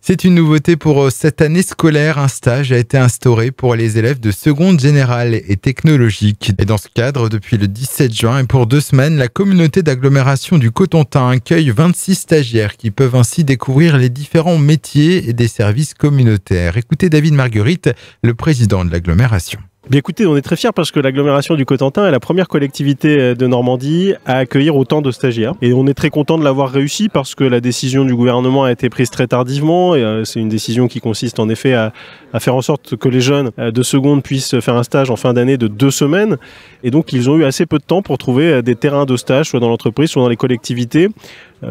C'est une nouveauté pour cette année scolaire. Un stage a été instauré pour les élèves de seconde générale et technologique. Et dans ce cadre, depuis le 17 juin et pour 2 semaines, la communauté d'agglomération du Cotentin accueille 26 stagiaires qui peuvent ainsi découvrir les différents métiers et des services communautaires. Écoutez David Marguerite, le président de l'agglomération. Bien écoutez, on est très fiers parce que l'agglomération du Cotentin est la première collectivité de Normandie à accueillir autant de stagiaires. Et on est très content de l'avoir réussi parce que la décision du gouvernement a été prise très tardivement. Et c'est une décision qui consiste en effet à faire en sorte que les jeunes de seconde puissent faire un stage en fin d'année de 2 semaines. Et donc ils ont eu assez peu de temps pour trouver des terrains de stage, soit dans l'entreprise, soit dans les collectivités.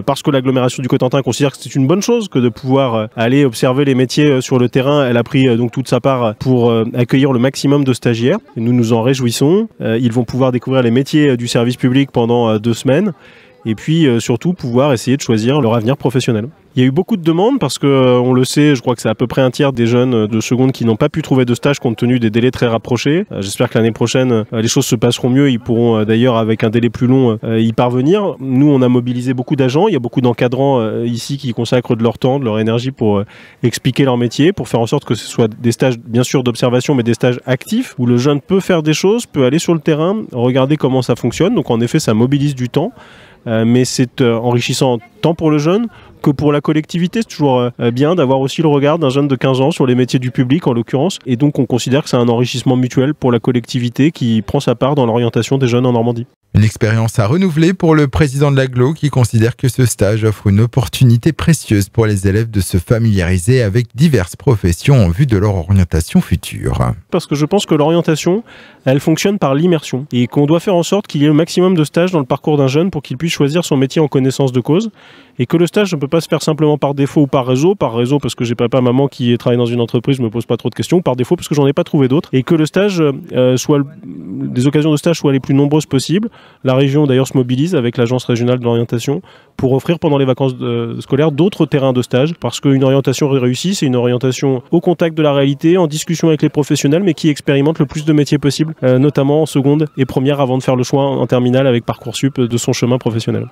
Parce que l'agglomération du Cotentin considère que c'est une bonne chose que de pouvoir aller observer les métiers sur le terrain. Elle a pris donc toute sa part pour accueillir le maximum de stagiaires. Et nous nous en réjouissons. Ils vont pouvoir découvrir les métiers du service public pendant 2 semaines. Et puis surtout pouvoir essayer de choisir leur avenir professionnel. Il y a eu beaucoup de demandes parce que, on le sait, je crois que c'est à peu près un tiers des jeunes de seconde qui n'ont pas pu trouver de stage compte tenu des délais très rapprochés. J'espère que l'année prochaine, les choses se passeront mieux. Ils pourront d'ailleurs, avec un délai plus long, y parvenir. Nous, on a mobilisé beaucoup d'agents. Il y a beaucoup d'encadrants ici qui consacrent de leur temps, de leur énergie pour expliquer leur métier, pour faire en sorte que ce soit des stages, bien sûr, d'observation, mais des stages actifs où le jeune peut faire des choses, peut aller sur le terrain, regarder comment ça fonctionne. Donc, en effet, ça mobilise du temps. Mais c'est enrichissant tant pour le jeune que pour la collectivité. C'est toujours bien d'avoir aussi le regard d'un jeune de 15 ans sur les métiers du public en l'occurrence. Et donc on considère que c'est un enrichissement mutuel pour la collectivité qui prend sa part dans l'orientation des jeunes en Normandie. Une expérience à renouveler pour le président de l'agglo qui considère que ce stage offre une opportunité précieuse pour les élèves de se familiariser avec diverses professions en vue de leur orientation future. Parce que je pense que l'orientation, elle fonctionne par l'immersion et qu'on doit faire en sorte qu'il y ait le maximum de stages dans le parcours d'un jeune pour qu'il puisse choisir son métier en connaissance de cause et que le stage ne peut pas se faire simplement par défaut ou par réseau parce que j'ai papa, maman qui travaille dans une entreprise, me pose pas trop de questions, par défaut parce que j'en ai pas trouvé d'autres et que le stage des occasions de stage soient les plus nombreuses possibles. La région d'ailleurs se mobilise avec l'agence régionale de l'orientation pour offrir pendant les vacances scolaires d'autres terrains de stage parce qu'une orientation réussie, c'est une orientation au contact de la réalité, en discussion avec les professionnels mais qui expérimente le plus de métiers possible, notamment en seconde et première avant de faire le choix en terminale avec Parcoursup de son chemin professionnel.